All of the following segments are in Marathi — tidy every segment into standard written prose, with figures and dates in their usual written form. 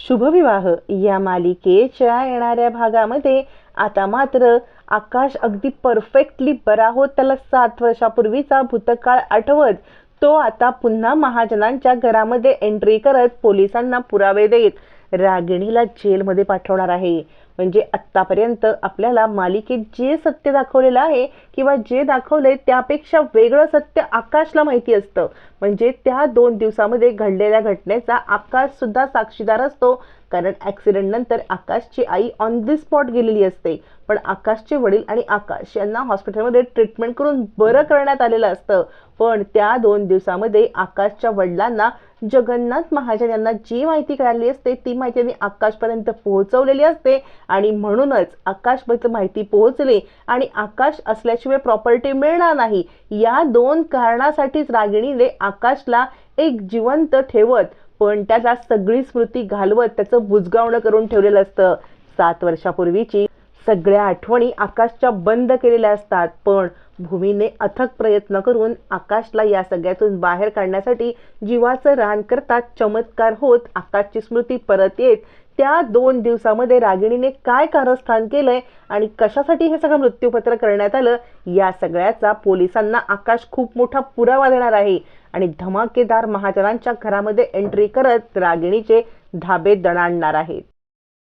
शुभविवाह या मालिकेच्या येणाऱ्या भागामध्ये आता मात्र आकाश अगदी परफेक्टली बरा होत त्याला 7 वर्षापूर्वीचा भूतकाळ आठवत तो आता पुन्हा महाजनांच्या घरामध्ये एंट्री करत पोलिसांना पुरावे देत रागिणीला जेलमध्ये पाठवणार आहे. म्हणजे आत्तापर्यंत आपल्याला मालिकेत जे सत्य दाखवलेलं आहे किंवा जे दाखवलंय त्यापेक्षा वेगळं सत्य आकाशला माहिती असतं. म्हणजे त्या 2 दिवसामध्ये घडलेल्या घटनेचा आकाश सुद्धा साक्षीदार असतो. कारण ॲक्सिडेंट नंतर आकाशची आई ऑन दी स्पॉट गेलेली असते, पण आकाशचे वडील आणि आकाश यांना हॉस्पिटलमध्ये ट्रीटमेंट करून बरं करण्यात आलेलं असतं. पण त्या 2 दिवसामध्ये आकाशच्या वडिलांना जगन्नाथ महाजन यांना जी माहिती कळाली असते ती माहिती त्यांनी आकाशपर्यंत पोहोचवलेली असते आणि म्हणूनच आकाशबद्दल माहिती पोहोचली आणि आकाश असल्याशिवाय प्रॉपर्टी मिळणार नाही. या 2 कारणासाठीच रागिणीने आकाशला एक जिवंत ठेवत पण त्याला सगळी स्मृती घालवत त्याचं बुजगावणं करून ठेवलेलं असतं. 7 वर्षापूर्वीची सगळ्या आठवणी आकाशच्या बंद केलेल्या असतात. पण भूमीने अथक प्रयत्न करून आकाशला या सगळ्यातून बाहेर काढण्यासाठी जीवाचं रान करतात. चमत्कार होत आकाशची स्मृती परत येत. त्या 2 दिवसामध्ये रागिणीने काय कारस्थान केलंय आणि कशासाठी हे सगळं मृत्यूपत्र करण्यात आलं या सगळ्याचा पोलिसांना आकाश खूप मोठा पुरावा देणार आहे आणि धमाकेदार महाजनांच्या घरामध्ये एंट्री करत रागिणीचे धाबे दणाणणार आहेत.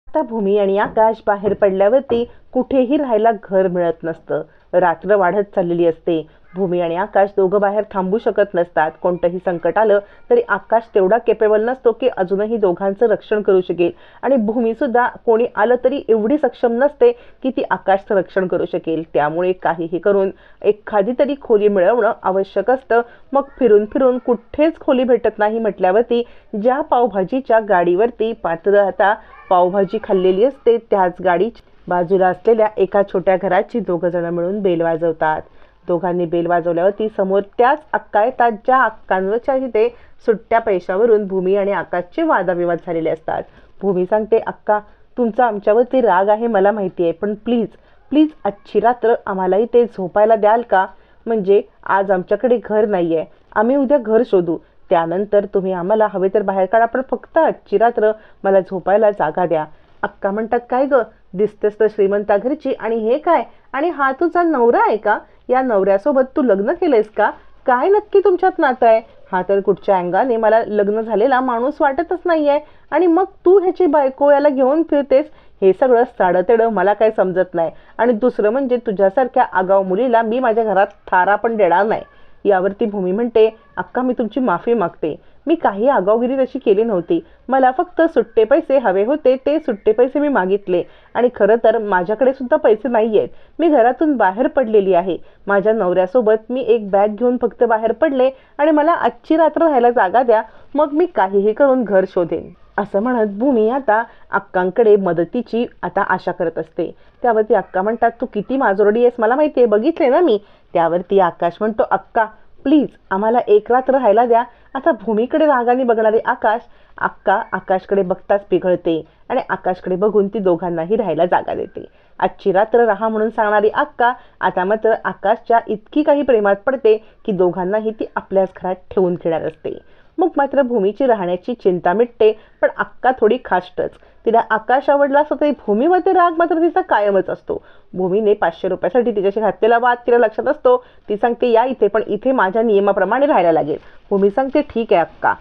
आता भूमी आणि आकाश बाहेर पडल्यावरती कुठेही राहायला घर मिळत नसतं. रात्र वाढत चाललेली असते. भूमी आणि आकाश दोघं बाहेर थांबू शकत नसतात. कोणतंही संकट आलं तरी आकाश तेवढा केपेबल नसतो की अजूनही दोघांचं रक्षण करू शकेल आणि भूमी सुद्धा कोणी आलं तरी एवढी सक्षम नसते की ती आकाशचं रक्षण करू शकेल. त्यामुळे काहीही करून एखादी तरी खोली मिळवणं आवश्यक असतं. मग फिरून फिरून कुठेच खोली भेटत नाही म्हटल्यावरती ज्या पावभाजीच्या गाडीवरती पात्र आता पावभाजी खाल्लेली असते त्याच गाडीच्या बाजूला असलेल्या एका छोट्या घराची 2 जण मिळून बेल वाजवतात. दोघांनी बेल वाजवल्यावरती समोर त्याच अक्का येतात ज्या अक्कांवरच्या इथे सुट्ट्या पैशावरून भूमी आणि आकाशचे वादाविवाद झालेले असतात. भूमी सांगते, अक्का तुमचा आमच्यावरती राग आहे मला माहिती आहे, पण प्लीज प्लीज आजची रात्र आम्हालाही ते झोपायला द्याल का? म्हणजे आज आमच्याकडे घर नाही आहे, आम्ही उद्या घर शोधू, त्यानंतर तुम्ही आम्हाला हवे तर बाहेर काढा, पण फक्त आजची रात्र मला झोपायला जागा द्या. अक्का म्हणतात, काय ग दिसतेस तर श्रीमंता घरची आणि हे काय, आणि हा तुझा नवरा आहे का? या नवऱ्यासोबत तू लग्न केलंयस का? काय नक्की तुमच्यात नातं आहे? हा तर कुठच्या अंगाने मला लग्न झालेला माणूस वाटतच नाहीये आणि मग तू ह्याची बायको याला घेऊन फिरतेस. हे सगळं साडतेडं मला काही समजत नाही. आणि दुसरं म्हणजे तुझ्यासारख्या आगाऊ मुलीला मी माझ्या घरात थारा पण देणार नाही. यावरती भूमी म्हणते, अक्का मी तुमची माफी मागते, मी काही आगाऊगिरी तशी केली नव्हती, मला फक्त सुट्टे पैसे हवे होते, ते सुट्टे पैसे मी मागितले आणि खरं तर माझ्याकडे सुद्धा पैसे नाही आहेत. मी घरातून बाहेर पडलेली आहे, माझ्या नवऱ्यासोबत मी एक बॅग घेऊन फक्त बाहेर पडले आणि मला आजची रात्र राहायला जागा द्या, मग मी काहीही करून घर शोधेन. असं म्हणत भूमी आता अक्कांकडे मदतीची आता आशा करत असते. त्यावरती अक्का म्हणतात, तू किती माजोरडी आहेस मला माहिती आहे, बघितले ना मी. त्यावरती आकाश म्हणतो, अक्का प्लीज आम्हाला एक रात्र राहायला द्या. आता भूमीकडे रागाने बघणारे अक्का आकाशकडे बघताच पिघळते आणि आकाशकडे बघून ती दोघांनाही राहायला जागा देते. आजची रात्र राहा म्हणून सांगणारी अक्का आता मात्र आकाशच्या इतकी काही प्रेमात पडते की दोघांनाही ती आपल्याच घरात ठेवून घेणार असते. मग मात्र भूमीची राहण्याची चिंता मिटते, पण अक्का थोडी खाष्टच. तिला आकाश आवडला असं तरी भूमीमध्ये राग मात्र तिचा कायमच असतो. भूमीने 500 रुपयासाठी तिच्याशी घातलेला वाद तिला लक्षात असतो. ती सांगते, या इथे, पण इथे माझ्या नियमाप्रमाणे राहायला लागेल. भूमी सांगते, ठीक आहे अक्का.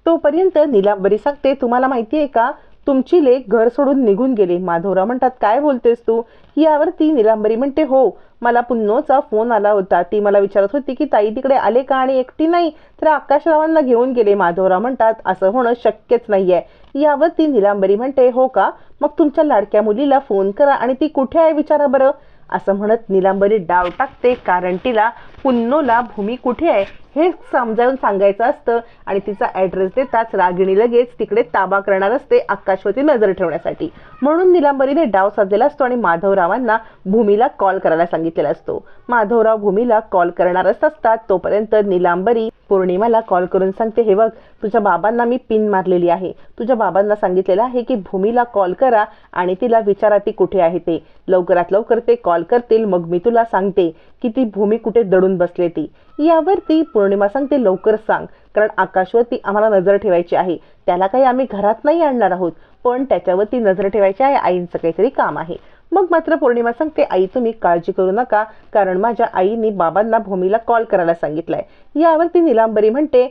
तोपर्यंत नीलांबरी सांगते, तुम्हाला माहिती आहे का तुमची लेक घर सोडून निघून गेले. माधवराव म्हणतात, काय बोलतेस तू? यावरती नीलांबरी म्हणते, हो मला पुन्नोचा फोन आला होता, ती मला विचारत होती की ताई तिकडे आले का आणि एकटी नाही तर आकाशरावांना घेऊन गेले. माधवराव म्हणतात, असं होणं शक्यच नाहीये. यावरती नीलांबरी म्हणते, हो का, मग तुमच्या लाडक्या मुलीला फोन करा आणि ती कुठे आहे विचारा बरं. असं म्हणत नीलांबरी डाव टाकते, कारण तिला पुन्नोला भूमी कुठे आहे हे समजावून सांगायचं असतं आणि तिचा ॲड्रेस देताच रागिणी लगेच तिकडे ताबा करणार असते आकाशवरती नजर ठेवण्यासाठी. म्हणून नीलांबरीने डाव साधलेला असतो आणि माधवरावांना भूमीला कॉल करायला सांगितलेला असतो. माधवराव भूमीला कॉल करणारच असतात. तोपर्यंत नीलांबरी पौर्णिमाला कॉल करून सांगते, हे बघ तुझ्या बाबांना मी पिन मारलेली आहे, तुझ्या बाबांना सांगितलेलं आहे की भूमीला कॉल करा आणि तिला विचारा ती कुठे आहे ते. लवकरात लवकर ते कॉल करतील, मग मी तुला सांगते की ती भूमी कुठे दडून बसले ती. यावरती पौर्णिमा सांगते, लवकर सांग कारण आकाशवरती आम्हाला नजर ठेवायची आहे. त्याला काही आम्ही घरात नाही आणणार आहोत, पण त्याच्यावरती नजर ठेवायची आहे. आईंचं काहीतरी काम आहे. मग मात्र पौर्णिमा सांगते, आई तुम्ही काळजी करू नका, कारण माझ्या आईने बाबांना भूमीला कॉल करायला सांगितलंय. यावरती नीलांबरी म्हणते,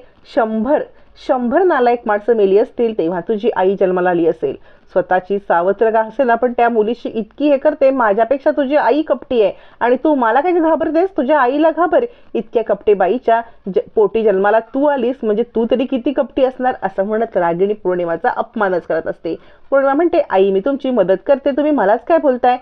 100 नालायक माणसं मेली असतील तेव्हा तुझी आई जन्माला आली असेल. स्वतःची सावत्र असेल ना, पण त्या मुलीशी इतकी हे करते. माझ्यापेक्षा तुझी आई कपटी आहे आणि तू मला काय घाबरतेस? तुझ्या आईला घाबर. इतक्या कपटे बाईच्या पोटी जन्माला तू आलीस म्हणजे तू तरी किती कपटी असणार, असं म्हणत रागिणी पौर्णिमाचा अपमानच करत असते. पौर्णिमा म्हणते, आई मी तुमची मदत करते, तुम्ही मलाच काय बोलताय?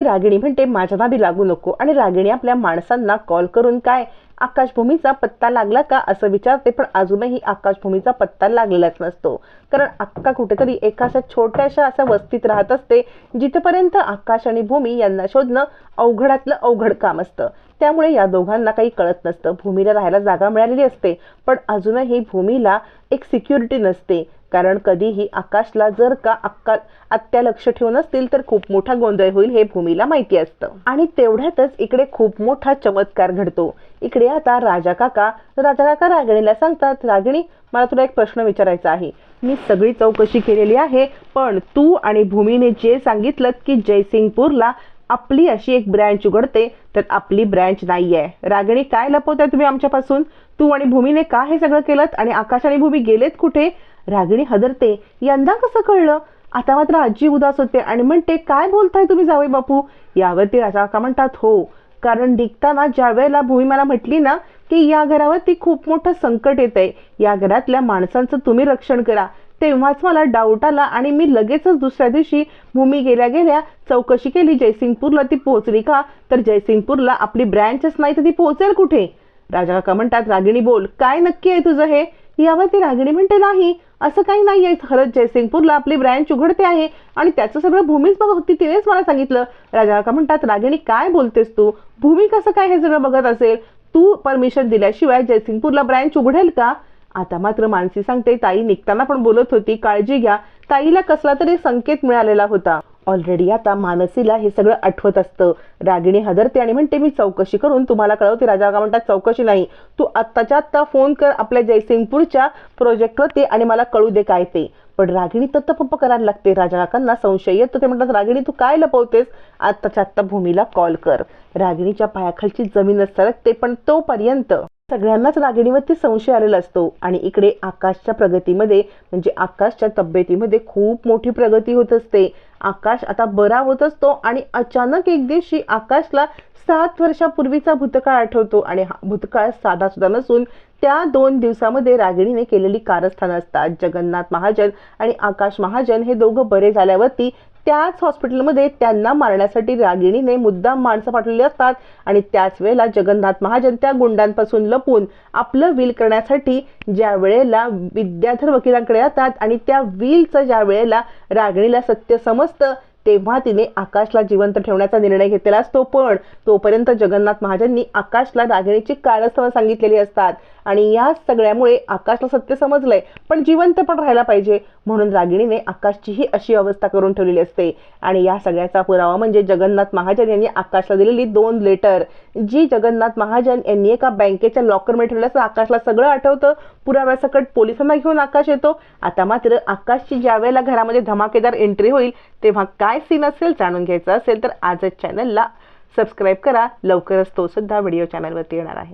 रागिणी म्हणते, माझ्या नादी लागू नको. आणि रागिणी आपल्या माणसांना कॉल करून काय आकाशभूमीचा पत्ता लागला का असं विचारते, पण अजूनही आकाशभूमीचा पत्ता लागलेलाच नसतो. कारण अक्का कुठेतरी एका अशा छोट्याशा अशा वस्तीत राहत असते, जिथपर्यंत आकाश आणि भूमी यांना शोधणं अवघडातलं अवघड काम असतं. त्यामुळे या दोघांना काही कळत नसतं. भूमीला राहायला जागा मिळालेली असते, पण अजूनही भूमीला एक सिक्युरिटी नसते. कारण कधीही आकाशला जर का आत्या लक्ष ठेवून असतील तर खूप मोठा गोंधळ होईल हे भूमीला माहिती असतं. आणि तेवढ्यातच इकडे खूप मोठा चमत्कार घडतो. इकडे आता राजा काका रागिणीला सांगतात, रागिणी मला तुला एक प्रश्न विचारायचा आहे. मी सगळी चौकशी केलेली आहे, पण तू आणि भूमीने जे सांगितलं की जयसिंगपूरला आपली अशी एक ब्रँच उघडते, तर आपली ब्रँच नाहीये. रागिणी काय लपवताय तुम्ही आमच्यापासून? तू आणि भूमीने का हे सगळं केलं आणि आकाश आणि भूमी गेलेत कुठे? रागिणी हदरते, यंदा कसं कळलं? आता मात्र आजी उदास होते आणि म्हणते, काय बोलताय तुम्ही जावई बापू? यावरती राजा काका म्हणतात, हो, कारण निघताना ज्या वेळेला भूमी मला म्हटली ना की या घरावरती खूप मोठं संकट येतंय, या घरातल्या माणसांचं तुम्ही रक्षण करा, तेव्हाच मला डाऊट आला आणि मी लगेचच दुसऱ्या दिवशी भूमी गेल्या चौकशी केली. जयसिंगपूरला ती पोहोचली का? तर जयसिंगपूरला आपली ब्रँचच नाही तर ती पोहोचेल कुठे? राजा काका म्हणतात, रागिणी बोल, काय नक्की आहे तुझं हे? यावरती रागिणी म्हणते, नाही असं काही नाहीये, खरंच जयसिंगपूरला आपली ब्रँच उघडते आहे आणि त्याचं सगळं भूमीच बघत होती, तिनेच मला सांगितलं. राजा काका म्हणतात, रागिणी काय बोलतेस तू? भूमी कसं काय हे सगळं बघत असेल? तू परमिशन दिल्याशिवाय जयसिंगपूरला ब्रँच उघडेल का? आता मात्र मानसी सांगते, ताई निघताना पण बोलत होती, काळजी घ्या. ताईला कसला तरी संकेत मिळालेला होता. ऑलरेडी आता मानसीला हे सगळं आठवत असतं. रागिणी हदरते आणि म्हणते, मी चौकशी करून तुम्हाला कळवते. राजा काका म्हणतात, चौकशी नाही, तू आत्ताच्या आत्ता फोन कर आपल्या जयसिंगपूरच्या प्रोजेक्टवरती आणि मला कळू दे काय ते. पण रागिणी तत्पप्प करायला लागते. राजा काकांना संशय येतो. ते म्हणतात, रागिणी तू काय लपवतेस? आत्ताच्या आत्ता भूमीला कॉल कर. रागिणीच्या पायाखालची जमीनच सरकते. पण तोपर्यंत सगळ्यांनाच रागिणीवरती संशय आलेला असतो. आणि इकडे आकाशच्या प्रगतीमध्ये म्हणजे आकाशच्या तब्येतीमध्ये खूप मोठी प्रगती होत असते. आकाश आता बरा होत असतो आणि अचानक एक दिवशी आकाशला 7 वर्षापूर्वीचा भूतकाळ आठवतो. आणि हा भूतकाळ साधा सुद्धा नसून त्या 2 दिवसामध्ये रागिणीने केलेली कारस्थानं असतात. जगन्नाथ महाजन आणि आकाश महाजन हे दोघं बरे झाल्यावरती त्याच हॉस्पिटलमध्ये त्यांना मारण्यासाठी रागिणीने मुद्दाम माणसं पाठवलेली असतात. आणि त्याच वेळेला जगन्नाथ महाजन त्या गुंडांपासून लपून आपलं विल करण्यासाठी ज्या वेळेला विद्याधर वकिलांकडे येतात आणि त्या विलचं ज्या वेळेला रागिणीला सत्य समजतं तेव्हा तिने आकाशला जिवंत ठेवण्याचा निर्णय घेतलेला असतो. पण तोपर्यंत जगन्नाथ महाजननी आकाशला रागिणीची कारस्थानं सांगितलेली असतात. आणि या सगळ्यामुळे आकाशला सत्य समजलंय, पण जिवंत पण राहायला पाहिजे, म्हणून रागिणीने आकाशचीही अशी अवस्था करून ठेवलेली असते. आणि या सगळ्याचा पुरावा म्हणजे जगन्नाथ महाजन यांनी आकाशला दिलेली 2 लेटर, जी जगन्नाथ महाजन यांनी एका बँकेच्या लॉकरमध्ये ठेवलं असं. आकाशला सगळं आठवतं. पुराव्यासकट पोलिसांना घेऊन आकाश येतो. आता मात्र आकाशची ज्या वेळेला घरामध्ये धमाकेदार एंट्री होईल तेव्हा काय सीन असेल जाणून घ्यायचं असेल तर आजच चॅनलला सबस्क्राईब करा. लवकरच तो सुद्धा व्हिडिओ चॅनलवरती येणार आहे.